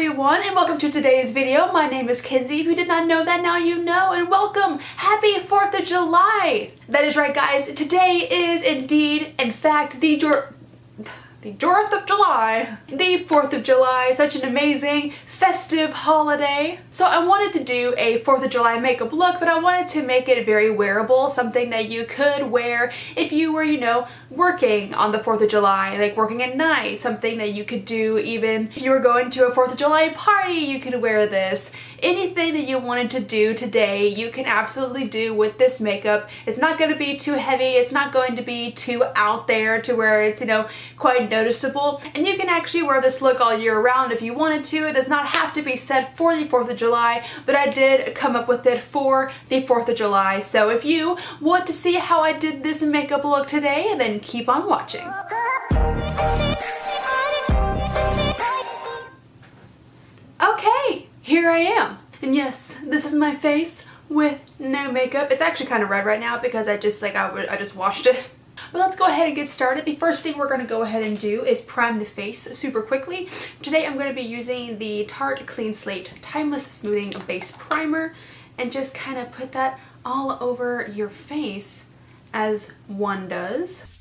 everyone, and welcome to today's video. My name is Kenzie. If you did not know that, now you know, and welcome. Happy 4th of July. That is right, guys. Today is indeed, in fact, the 4th of July. The 4th of July, such an amazing festive holiday. So I wanted to do a 4th of July makeup look, but I wanted to make it very wearable, something that you could wear if you were, working on the 4th of July, like working at night, something that you could do even if you were going to a 4th of July party, you could wear this. Anything that you wanted to do today, you can absolutely do with this makeup. It's not going to be too heavy, it's not going to be too out there to where it's, quite noticeable. And you can actually wear this look all year round if you wanted to. It does not have to be set for the 4th of July, but I did come up with it for the 4th of July. So if you want to see how I did this makeup look today, then keep on watching. Okay, here I am. And yes, this is my face with no makeup. It's actually kind of red right now because I just washed it. But let's go ahead and get started. The first thing we're going to go ahead and do is prime the face super quickly. Today I'm going to be using the Tarte Clean Slate Timeless Smoothing Base Primer and just kind of put that all over your face as one does.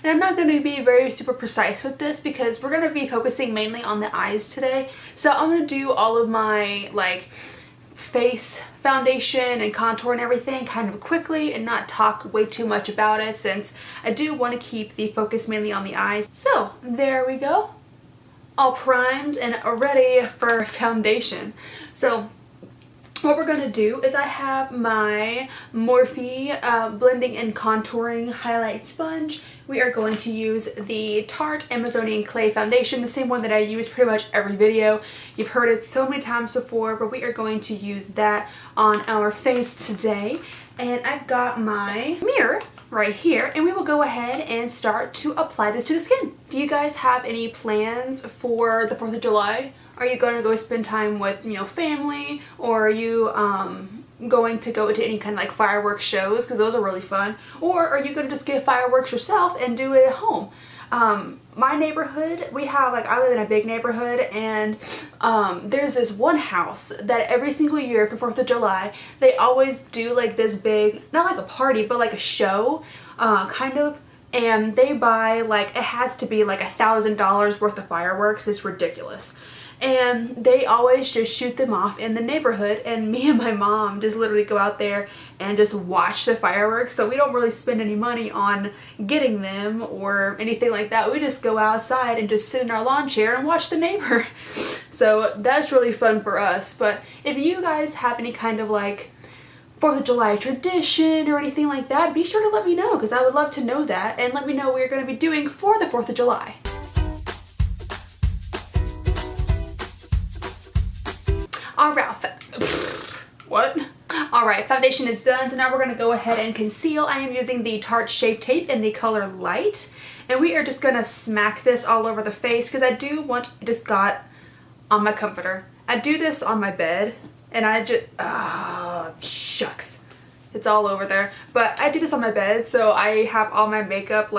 And I'm not going to be very super precise with this because we're going to be focusing mainly on the eyes today. So I'm going to do all of my face foundation and contour and everything kind of quickly and not talk way too much about it since I do want to keep the focus mainly on the eyes. So there we go. All primed and ready for foundation. So what we're going to do is I have my Morphe blending and contouring highlight sponge. We are going to use the Tarte Amazonian Clay Foundation, the same one that I use pretty much every video. You've heard it so many times before, but we are going to use that on our face today. And I've got my mirror right here, and we will go ahead and start to apply this to the skin. Do you guys have any plans for the 4th of July? Are you going to go spend time with, family, or are you going to go to any kind of fireworks shows, because those are really fun, or are you going to just get fireworks yourself and do it at home? My neighborhood, we have I live in a big neighborhood, and there's this one house that every single year for 4th of July they always do this big, not like a party, but like a show kind of, and they buy it has to be $1,000 worth of fireworks. It's ridiculous. And they always just shoot them off in the neighborhood, and me and my mom just literally go out there and just watch the fireworks. So we don't really spend any money on getting them or anything like that. We just go outside and just sit in our lawn chair and watch the neighbor. So that's really fun for us. But if you guys have any kind of 4th of July tradition or anything like that, be sure to let me know, because I would love to know that, and let me know what you're going to be doing for the 4th of July. Alright, foundation is done, so now we're going to go ahead and conceal. I am using the Tarte Shape Tape in the color Light, and we are just going to smack this all over the face because I do want, I just got on my comforter. I do this on my bed, and I just, shucks, it's all over there. But I do this on my bed, so I have all my makeup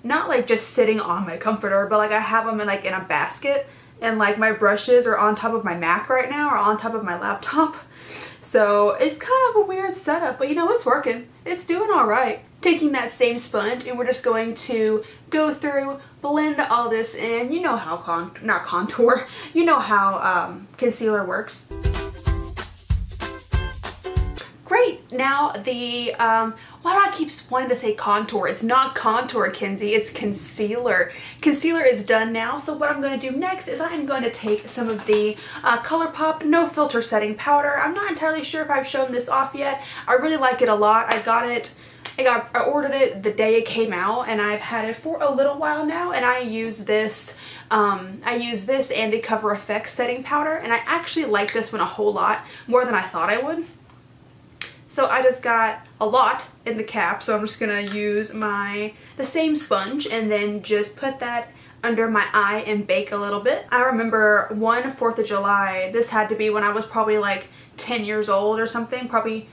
not just sitting on my comforter, but I have them in in a basket. And my brushes are on top of my Mac right now, or on top of my laptop. So it's kind of a weird setup, but it's working. It's doing all right. Taking that same sponge, and we're just going to go through, blend all this in. You know how not contour, you know how concealer works. Great. Now the, why do I keep wanting to say contour? It's not contour, Kenzie, it's concealer. Concealer is done now, so what I'm going to do next is I'm going to take some of the ColourPop No Filter Setting Powder. I'm not entirely sure if I've shown this off yet. I really like it a lot. I ordered it the day it came out, and I've had it for a little while now, and I use this and the Cover FX Setting Powder, and I actually like this one a whole lot, more than I thought I would. So I just got a lot in the cap, so I'm just gonna use the same sponge and then just put that under my eye and bake a little bit. I remember one 4th of July, this had to be when I was probably 10 years old or something, probably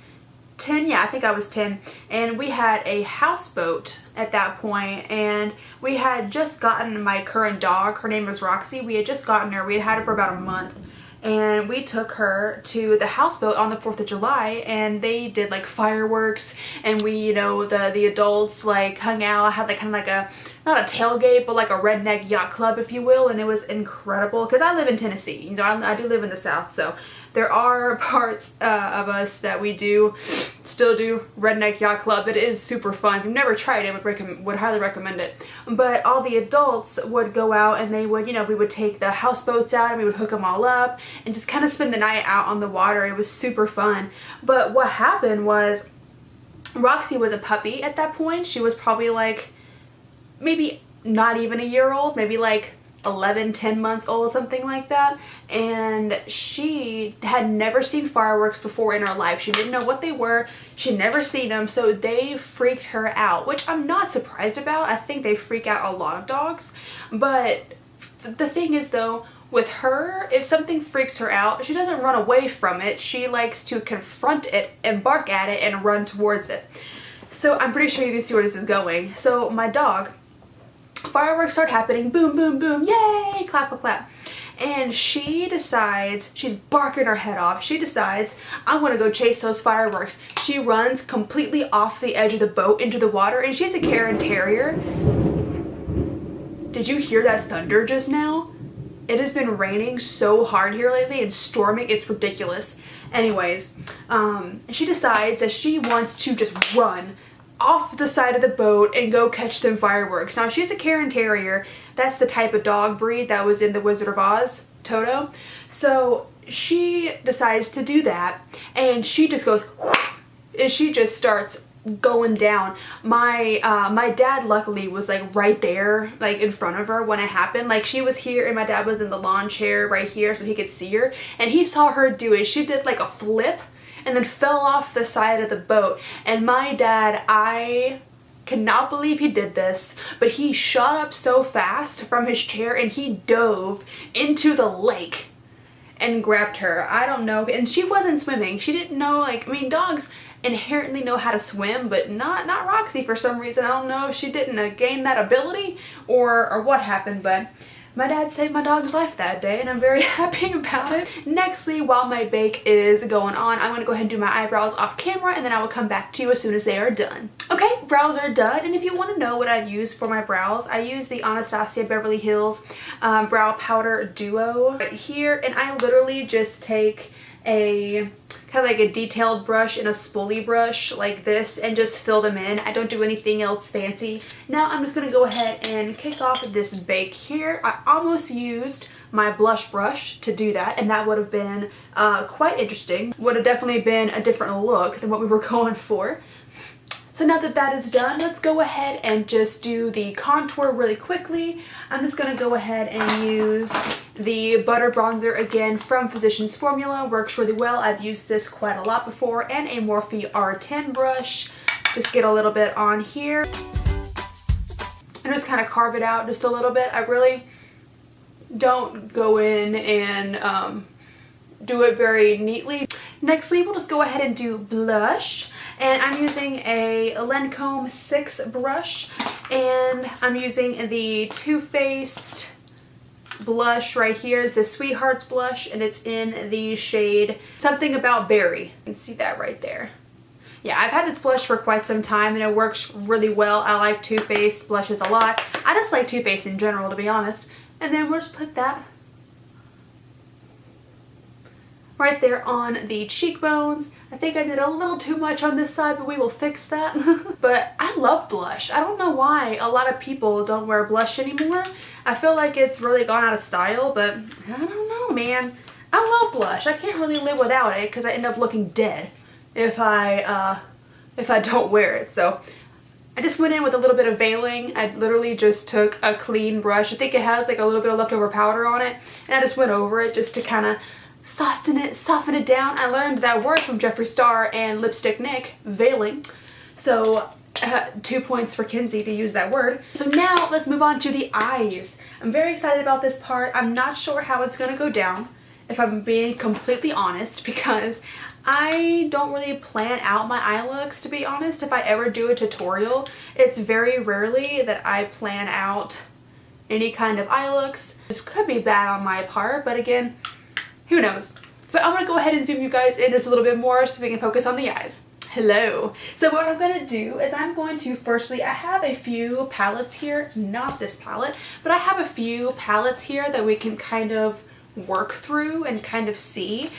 10, yeah, I think I was 10, and we had a houseboat at that point, and we had just gotten my current dog. Her name was Roxy. We had just gotten her. We had had her for about a month, and we took her to the houseboat on the 4th of July, and they did like fireworks, and we, you know, the adults like hung out, had like kind of like a, not a tailgate, but like a redneck yacht club, if you will, and it was incredible because I live in Tennessee. You know, I do live in the South, so there are parts of us that we do still do redneck yacht club. It is super fun. If you've never tried it, would highly recommend it. But all the adults would go out and they would, you know, we would take the houseboats out and we would hook them all up and just kind of spend the night out on the water. It was super fun. But what happened was Roxy was a puppy at that point. She was probably like maybe not even a year old, maybe like 11, 10 months old, something like that, and she had never seen fireworks before in her life. She didn't know what they were. She'd never seen them, so they freaked her out, which I'm not surprised about. I think they freak out a lot of dogs, but the thing is though, with her, if something freaks her out, she doesn't run away from it. She likes to confront it and bark at it and run towards it. So I'm pretty sure you can see where this is going. So my dog, fireworks start happening, boom, boom, boom, yay, clap, clap, clap. And she decides, she's barking her head off, she decides, I'm gonna go chase those fireworks. She runs completely off the edge of the boat into the water, and she's a Karen Terrier. Did you hear that thunder just now? It has been raining so hard here lately and storming, it's ridiculous. Anyways, she decides that she wants to just run off the side of the boat and go catch them fireworks. Now she's a Karen Terrier. That's the type of dog breed that was in the Wizard of Oz, Toto. So she decides to do that, and she just goes and she just starts going down. My dad luckily was like right there, like in front of her when it happened. Like she was here and my dad was in the lawn chair right here so he could see her, and he saw her do it. She did like a flip and then fell off the side of the boat. And my dad, I cannot believe he did this, but he shot up so fast from his chair and he dove into the lake and grabbed her. I don't know, and she wasn't swimming. She didn't know, like, I mean, dogs inherently know how to swim, but not Roxy for some reason. I don't know if she didn't gain that ability or what happened, but my dad saved my dog's life that day, and I'm very happy about it. Nextly, while my bake is going on, I'm going to go ahead and do my eyebrows off camera, and then I will come back to you as soon as they are done. Okay, brows are done, and if you want to know what I use for my brows, I use the Anastasia Beverly Hills Brow Powder Duo right here, and I literally just take a kind of like a detailed brush and a spoolie brush like this and just fill them in. I don't do anything else fancy. Now I'm just going to go ahead and kick off this bake here. I almost used my blush brush to do that, and that would have been quite interesting. Would have definitely been a different look than what we were going for. So now that that is done, let's go ahead and just do the contour really quickly. I'm just going to go ahead and use the Butter Bronzer again from Physicians Formula. Works really well. I've used this quite a lot before, and a Morphe R10 brush. Just get a little bit on here and just kind of carve it out just a little bit. I really don't go in and do it very neatly. Nextly, we'll just go ahead and do blush, and I'm using a Lancome 6 brush, and I'm using the Too Faced blush right here. It's a Sweethearts blush, and it's in the shade Something About Berry. You can see that right there. Yeah, I've had this blush for quite some time, and it works really well. I like Too Faced blushes a lot. I just like Too Faced in general, to be honest. And then we'll just put that right there on the cheekbones. I think I did a little too much on this side, but we will fix that. But I love blush. I don't know why a lot of people don't wear blush anymore. I feel like it's really gone out of style, but I don't know, man. I love blush. I can't really live without it because I end up looking dead if I don't wear it. So I just went in with a little bit of veiling. I literally just took a clean brush. I think it has like a little bit of leftover powder on it, and I just went over it just to kind of soften it down. I learned that word from Jeffree Star and Lipstick Nick, veiling. So 2 points for Kenzie to use that word. So now let's move on to the eyes. I'm very excited about this part. I'm not sure how it's going to go down, if I'm being completely honest, because I don't really plan out my eye looks, to be honest. If I ever do a tutorial, it's very rarely that I plan out any kind of eye looks. This could be bad on my part, but again, who knows. But I'm gonna go ahead and zoom you guys in just a little bit more so we can focus on the eyes. Hello. So what I'm gonna do is I'm going to firstly, I have a few palettes here, not this palette, but I have a few palettes here that we can kind of work through and kind of see.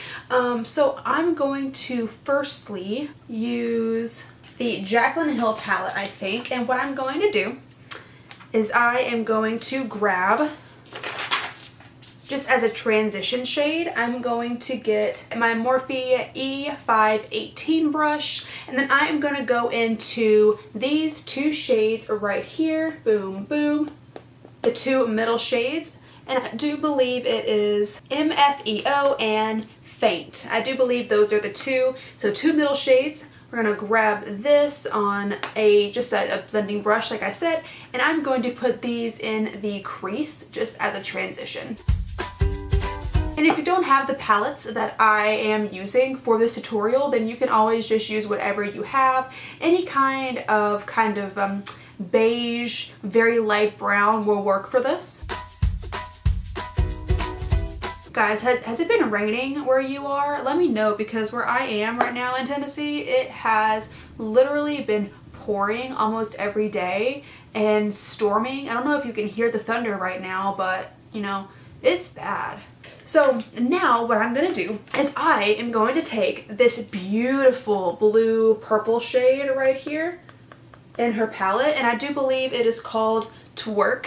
So I'm going to firstly use the Jaclyn Hill palette, I think, and what I'm going to do is I am going to grab, just as a transition shade, I'm going to get my Morphe E518 brush, and then I am going to go into these two shades right here, boom, boom, the two middle shades, and I do believe it is MFEO and Faint. I do believe those are the two, so two middle shades. We're going to grab this on just a blending brush, like I said, and I'm going to put these in the crease just as a transition. And if you don't have the palettes that I am using for this tutorial, then you can always just use whatever you have. Any kind of beige, very light brown will work for this. Guys, has it been raining where you are? Let me know, because where I am right now in Tennessee, it has literally been pouring almost every day and storming. I don't know if you can hear the thunder right now, but you know, it's bad. So now what I'm going to do is I am going to take this beautiful blue purple shade right here in her palette, and I do believe it is called Twerk.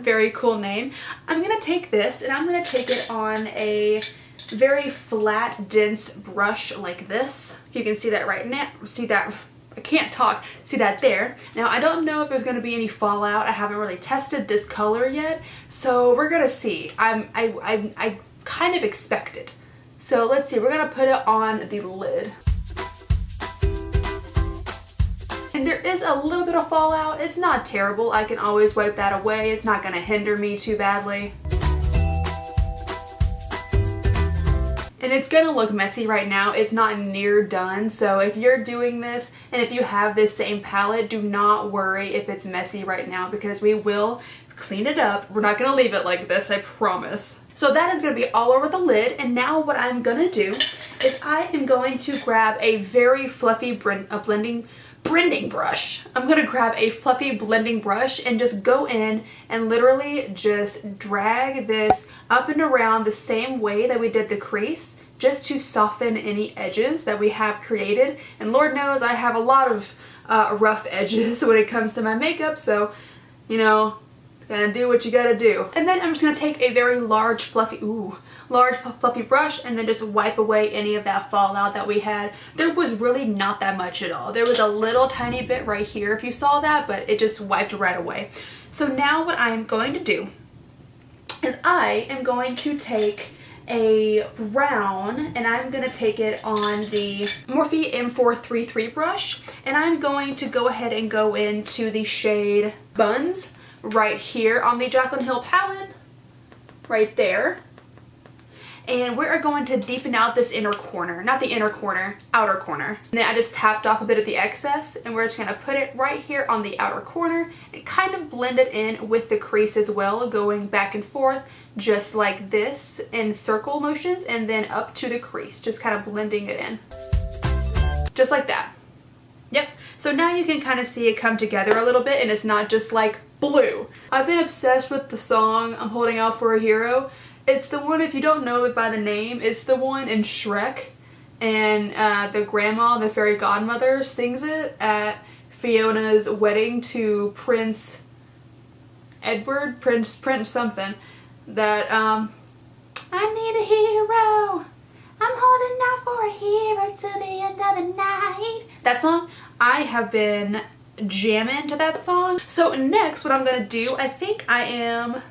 Very cool name. I'm going to take this and I'm going to take it on a very flat, dense brush like this. You can see that right now. See that? I can't talk. See that there. Now I don't know if there's going to be any fallout. I haven't really tested this color yet, so we're going to see. I kind of expect it. So let's see. We're going to put it on the lid. And there is a little bit of fallout. It's not terrible. I can always wipe that away. It's not going to hinder me too badly. And it's going to look messy right now. It's not near done. So if you're doing this and if you have this same palette, do not worry if it's messy right now, because we will clean it up. We're not going to leave it like this, I promise. So that is going to be all over the lid. And now what I'm going to do is I am going to grab a very fluffy blending brush. I'm going to grab a fluffy blending brush and just go in and literally just drag this up and around the same way that we did the crease, just to soften any edges that we have created. And Lord knows I have a lot of rough edges when it comes to my makeup, so you know, gotta do what you gotta do. And then I'm just gonna take a very large fluffy brush and then just wipe away any of that fallout that we had. There was really not that much at all. There was a little tiny bit right here if you saw that, but it just wiped right away. So now what I am going to do is I am going to take a brown and I'm going to take it on the Morphe M433 brush, and I'm going to go ahead and go into the shade Buns right here on the Jaclyn Hill palette, right there. And we are going to deepen out this inner corner, not the inner corner, outer corner. And then I just tapped off a bit of the excess, and we're just going to put it right here on the outer corner and kind of blend it in with the crease as well, going back and forth just like this in circle motions, and then up to the crease, just kind of blending it in. Just like that. Yep. So now you can kind of see it come together a little bit, and it's not just like blue. I've been obsessed with the song I'm Holding Out for a Hero. It's the one, if you don't know it by the name, it's the one in Shrek, and the grandma, the fairy godmother, sings it at Fiona's wedding to Prince Edward, Prince something, that I need a hero, I'm holding out for a hero till the end of the night. That song, I have been jamming to that song. So next what I'm gonna do, I think I am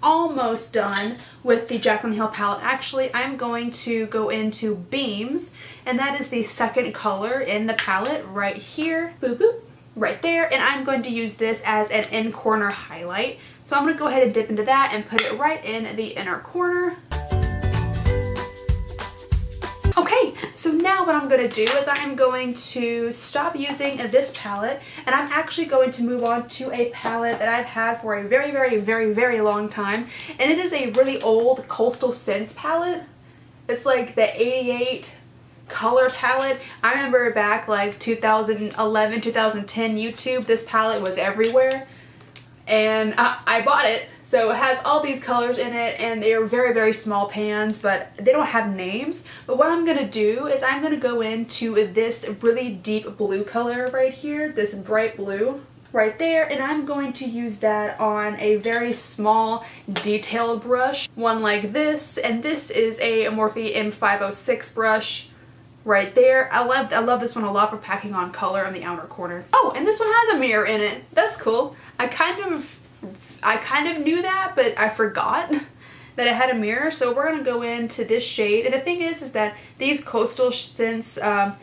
almost done with the Jaclyn Hill palette. Actually, I'm going to go into Beams, and that is the second color in the palette right here. Boop boop. Right there, and I'm going to use this as an in corner highlight. So I'm going to go ahead and dip into that and put it right in the inner corner. Okay, so so now what I'm going to do is I'm going to stop using this palette, and I'm actually going to move on to a palette that I've had for a very long time, and it is a really old Coastal Scents palette. It's like the 88 color palette. I remember back like 2011, 2010 YouTube, this palette was everywhere, and I bought it. So it has all these colors in it, and they are very small pans, but they don't have names. But what I'm going to do is I'm going to go into this really deep blue color right here, this bright blue right there, and I'm going to use that on a very small detailed brush, one like this, and this is a Morphe M506 brush right there. I love this one a lot for packing on color on the outer corner. Oh, and this one has a mirror in it. That's cool. I kind of knew that, but I forgot that it had a mirror. So we're gonna go into this shade, and the thing is that these Coastal Scents, I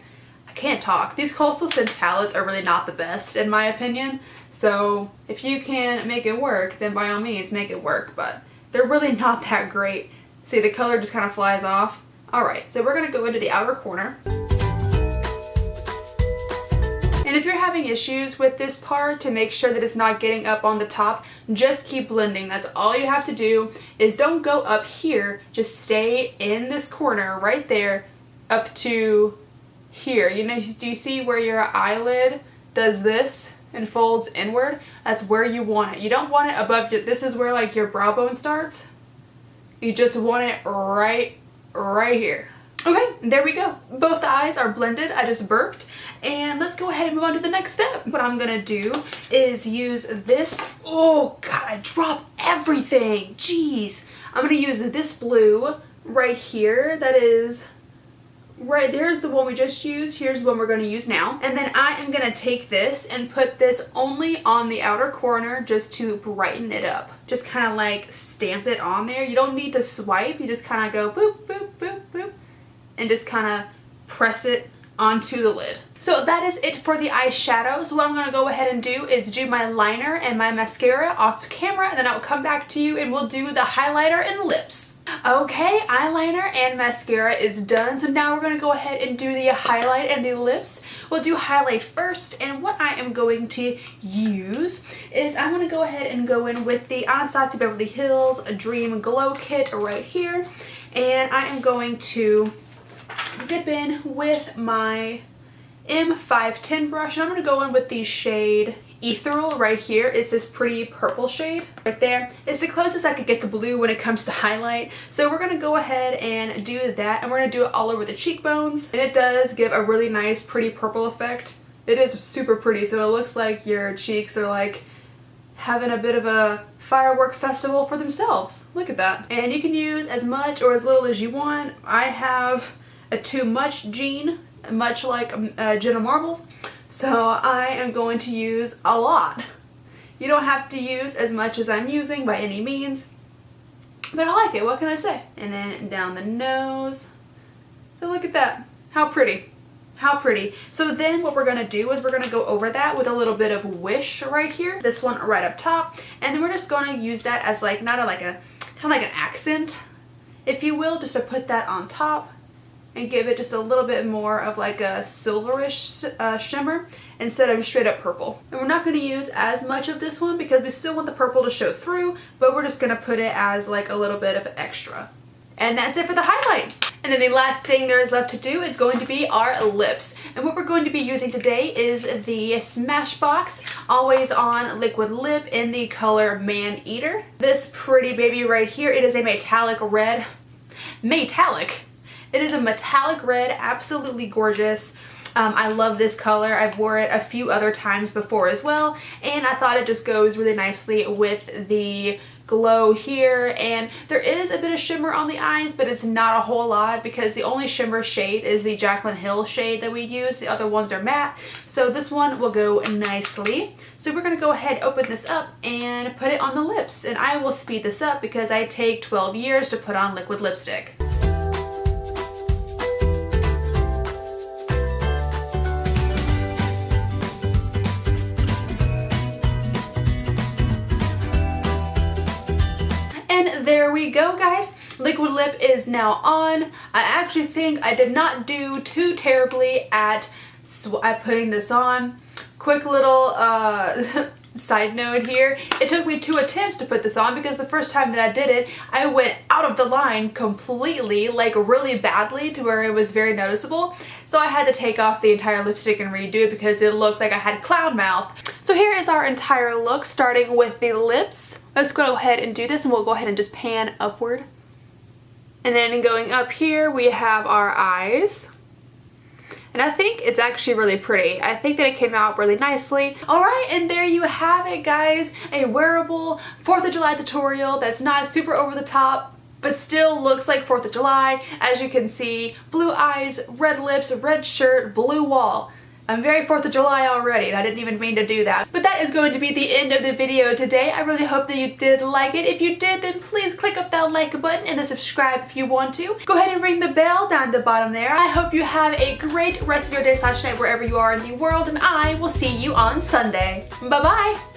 can't talk. These Coastal Scents palettes are really not the best in my opinion. So if you can make it work, then by all means make it work, but they're really not that great. See, the color just kind of flies off. All right, so we're gonna go into the outer corner. And if you're having issues with this part, to make sure that it's not getting up on the top, just keep blending. That's all you have to do, is don't go up here, just stay in this corner right there up to here. You know, do you see where your eyelid does this and folds inward? That's where you want it. You don't want it above this is where like your brow bone starts. You just want it right here. Okay, there we go. Both the eyes are blended. I just burped. And let's go ahead and move on to the next step. What I'm gonna do is use this. Oh God, I dropped everything. Jeez. I'm gonna use this blue right here. That is right there's the one we just used. Here's the one we're gonna use now. And then I am gonna take this and put this only on the outer corner just to brighten it up. Just kind of like stamp it on there. You don't need to swipe. You just kind of go boop, boop, boop, boop, and just kind of press it onto the lid. So that is it for the eyeshadow. So what I'm going to go ahead and do is do my liner and my mascara off camera, and then I'll come back to you and we'll do the highlighter and lips. Okay, eyeliner and mascara is done. So now we're going to go ahead and do the highlight and the lips. We'll do highlight first, and what I am going to use is I'm going to go ahead and go in with the Anastasia Beverly Hills Dream Glow Kit right here. And I am going to dip in with my M510 brush, and I'm going to go in with the shade Ethereal right here. It's this pretty purple shade right there. It's the closest I could get to blue when it comes to highlight. So we're going to go ahead and do that, and we're going to do it all over the cheekbones. And it does give a really nice pretty purple effect. It is super pretty, so it looks like your cheeks are like having a bit of a firework festival for themselves. Look at that. And you can use as much or as little as you want. I have a too much gene, much like Jenna Marbles, so I am going to use a lot. You don't have to use as much as I'm using by any means, but I like it. What can I say? And then down the nose. So look at that. How pretty. How pretty. So then what we're going to do is we're going to go over that with a little bit of Wish right here. This one right up top. And then we're just going to use that as like, not a, like a, kind of like an accent, if you will, just to put that on top and give it just a little bit more of like a silverish shimmer instead of straight up purple. And we're not going to use as much of this one because we still want the purple to show through, but we're just going to put it as like a little bit of extra. And that's it for the highlight. And then the last thing there is left to do is going to be our lips. And what we're going to be using today is the Smashbox Always On Liquid Lip in the color Maneater. This pretty baby right here, it is a metallic red. It is a metallic red, absolutely gorgeous. I love this color. I've wore it a few other times before as well, and I thought it just goes really nicely with the glow here. And there is a bit of shimmer on the eyes, but it's not a whole lot because the only shimmer shade is the Jaclyn Hill shade that we use. The other ones are matte, so this one will go nicely. So we're going to go ahead, open this up, and put it on the lips. And I will speed this up because I take 12 years to put on liquid lipstick. There we go, guys. Liquid lip is now on. I actually think I did not do too terribly at putting this on. Quick little side note here, it took me 2 attempts to put this on because the first time that I did it, I went out of the line completely, like really badly, to where it was very noticeable. So I had to take off the entire lipstick and redo it because it looked like I had clown mouth. So here is our entire look, starting with the lips. Let's go ahead and do this, and we'll go ahead and just pan upward. And then going up here, we have our eyes. And I think it's actually really pretty. I think that it came out really nicely. Alright, and there you have it, guys. A wearable 4th of July tutorial that's not super over the top, but still looks like 4th of July. As you can see, blue eyes, red lips, red shirt, blue wall. I'm very 4th of July already, and I didn't even mean to do that. But that is going to be the end of the video today. I really hope that you did like it. If you did, then please click up that like button and then subscribe if you want to. Go ahead and ring the bell down at the bottom there. I hope you have a great rest of your day / night wherever you are in the world, and I will see you on Sunday. Bye-bye!